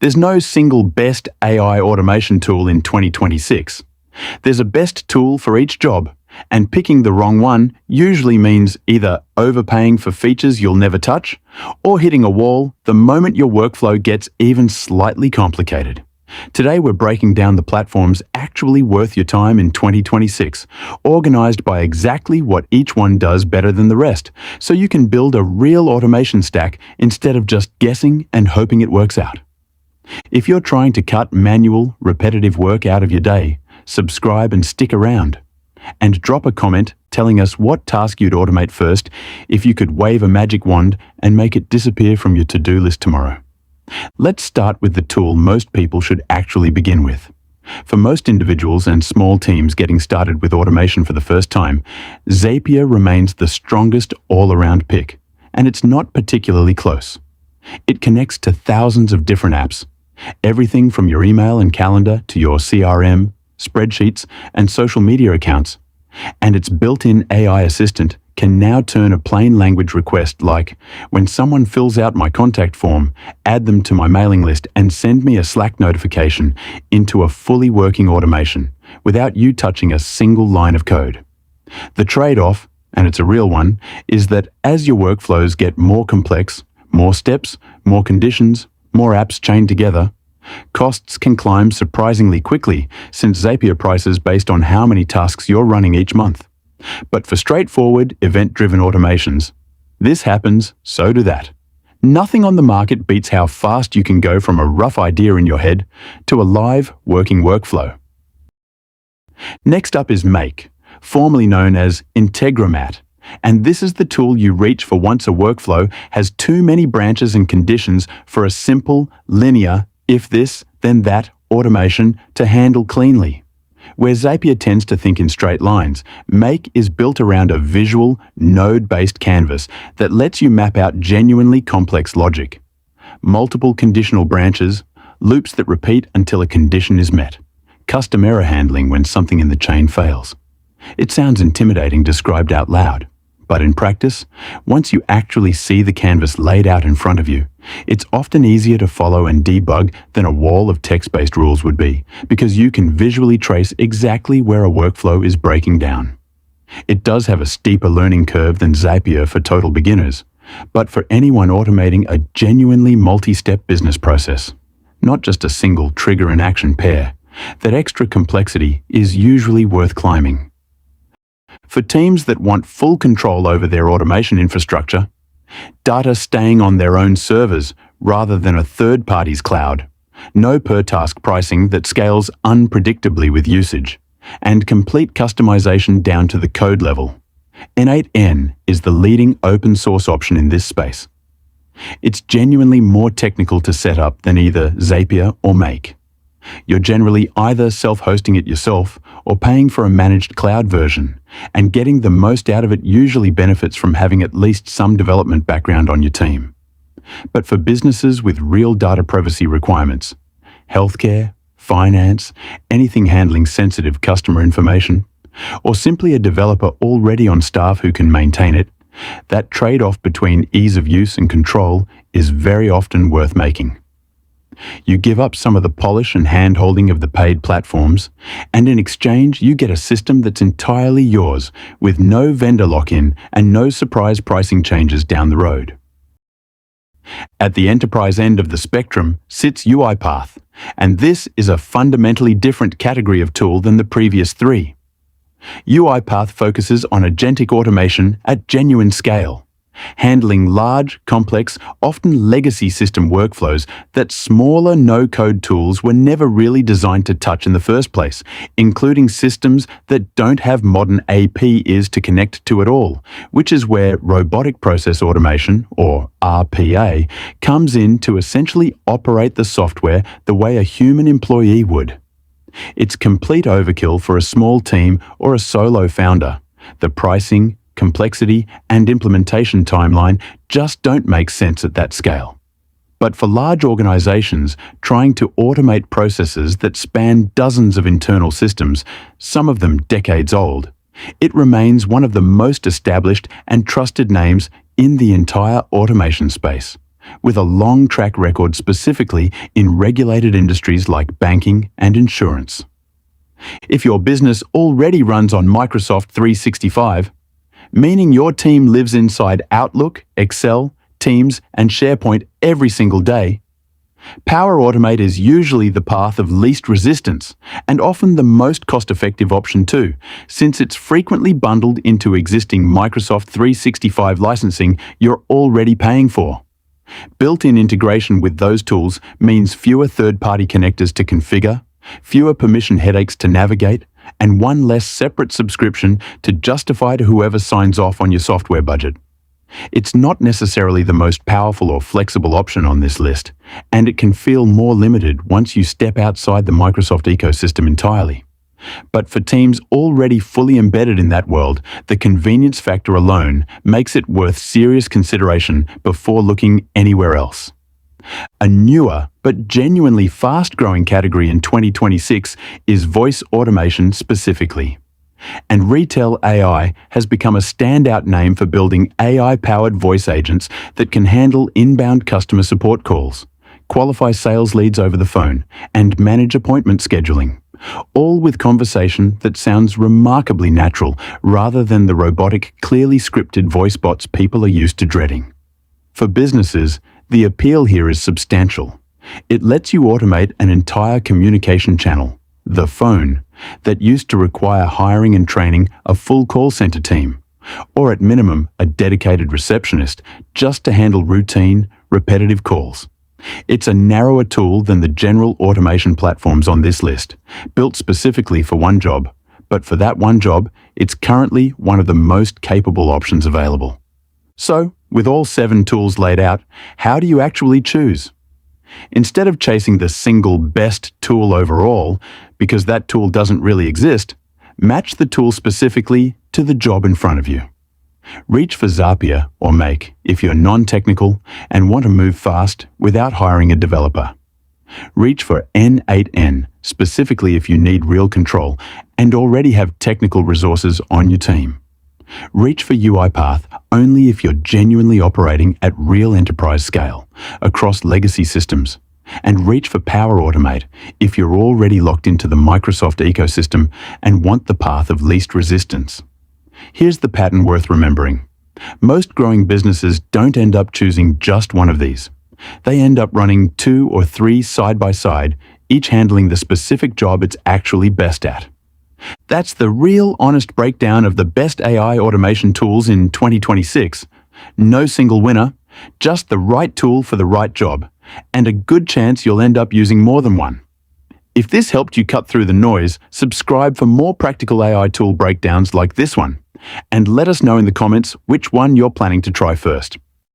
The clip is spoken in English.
There's no single best AI automation tool in 2026. There's a best tool for each job, and picking the wrong one usually means either overpaying for features you'll never touch or hitting a wall the moment your workflow gets even slightly complicated. Today we're breaking down the platforms actually worth your time in 2026, organized by exactly what each one does better than the rest, so you can build a real automation stack instead of just guessing and hoping it works out. If you're trying to cut manual, repetitive work out of your day, subscribe and stick around. And drop a comment telling us what task you'd automate first if you could wave a magic wand and make it disappear from your to-do list tomorrow. Let's start with the tool most people should actually begin with. For most individuals and small teams getting started with automation for the first time, Zapier remains the strongest all-around pick, and it's not particularly close. It connects to thousands of different apps, everything from your email and calendar to your CRM, spreadsheets, and social media accounts. And its built-in AI assistant can now turn a plain language request like, when someone fills out my contact form, add them to my mailing list and send me a Slack notification, into a fully working automation without you touching a single line of code. The trade-off, and it's a real one, is that as your workflows get more complex, more steps, more conditions, more apps chained together, costs can climb surprisingly quickly since Zapier prices based on how many tasks you're running each month. But for straightforward, event-driven automations, this happens, so do that. Nothing on the market beats how fast you can go from a rough idea in your head to a live, working workflow. Next up is Make, formerly known as Integromat, and this is the tool you reach for once a workflow has too many branches and conditions for a simple, linear, if this, then that automation to handle cleanly. Where Zapier tends to think in straight lines, Make is built around a visual, node-based canvas that lets you map out genuinely complex logic. Multiple conditional branches, loops that repeat until a condition is met, custom error handling when something in the chain fails. It sounds intimidating described out loud, but in practice, once you actually see the canvas laid out in front of you, it's often easier to follow and debug than a wall of text-based rules would be, because you can visually trace exactly where a workflow is breaking down. It does have a steeper learning curve than Zapier for total beginners, but for anyone automating a genuinely multi-step business process, not just a single trigger and action pair, that extra complexity is usually worth climbing. For teams that want full control over their automation infrastructure, data staying on their own servers rather than a third party's cloud, no per-task pricing that scales unpredictably with usage, and complete customization down to the code level, N8N is the leading open-source option in this space. It's genuinely more technical to set up than either Zapier or Make. You're generally either self-hosting it yourself or paying for a managed cloud version, and getting the most out of it usually benefits from having at least some development background on your team. But for businesses with real data privacy requirements, healthcare, finance, anything handling sensitive customer information, or simply a developer already on staff who can maintain it, that trade-off between ease of use and control is very often worth making. You give up some of the polish and hand-holding of the paid platforms, and in exchange you get a system that's entirely yours, with no vendor lock-in and no surprise pricing changes down the road. At the enterprise end of the spectrum sits UiPath, and this is a fundamentally different category of tool than the previous three. UiPath focuses on agentic automation at genuine scale, handling large, complex, often legacy system workflows that smaller no-code tools were never really designed to touch in the first place, including systems that don't have modern APIs to connect to at all, which is where robotic process automation, or RPA, comes in to essentially operate the software the way a human employee would. It's complete overkill for a small team or a solo founder. The pricing, complexity, and implementation timeline just don't make sense at that scale. But for large organizations trying to automate processes that span dozens of internal systems, some of them decades old, it remains one of the most established and trusted names in the entire automation space, with a long track record specifically in regulated industries like banking and insurance. If your business already runs on Microsoft 365, meaning your team lives inside Outlook, Excel, Teams, and SharePoint every single day, Power Automate is usually the path of least resistance and often the most cost-effective option too, since it's frequently bundled into existing Microsoft 365 licensing you're already paying for. Built-in integration with those tools means fewer third-party connectors to configure, fewer permission headaches to navigate, and one less separate subscription to justify to whoever signs off on your software budget. It's not necessarily the most powerful or flexible option on this list, and it can feel more limited once you step outside the Microsoft ecosystem entirely. But for teams already fully embedded in that world, the convenience factor alone makes it worth serious consideration before looking anywhere else. A newer but genuinely fast-growing category in 2026 is voice automation specifically. And Retail AI has become a standout name for building AI-powered voice agents that can handle inbound customer support calls, qualify sales leads over the phone, and manage appointment scheduling, all with conversation that sounds remarkably natural rather than the robotic, clearly scripted voice bots people are used to dreading. For businesses, the appeal here is substantial. It lets you automate an entire communication channel, the phone, that used to require hiring and training a full call center team, or at minimum a dedicated receptionist just to handle routine, repetitive calls. It's a narrower tool than the general automation platforms on this list, built specifically for one job, but for that one job, it's currently one of the most capable options available. So, with all 7 tools laid out, how do you actually choose? Instead of chasing the single best tool overall, because that tool doesn't really exist, match the tool specifically to the job in front of you. Reach for Zapier or Make if you're non-technical and want to move fast without hiring a developer. Reach for N8N specifically if you need real control and already have technical resources on your team. Reach for UiPath only if you're genuinely operating at real enterprise scale across legacy systems. And reach for Power Automate if you're already locked into the Microsoft ecosystem and want the path of least resistance. Here's the pattern worth remembering. Most growing businesses don't end up choosing just one of these. They end up running 2 or 3 side by side, each handling the specific job it's actually best at. That's the real honest breakdown of the best AI automation tools in 2026. No single winner, just the right tool for the right job, and a good chance you'll end up using more than one. If this helped you cut through the noise, subscribe for more practical AI tool breakdowns like this one, and let us know in the comments which one you're planning to try first.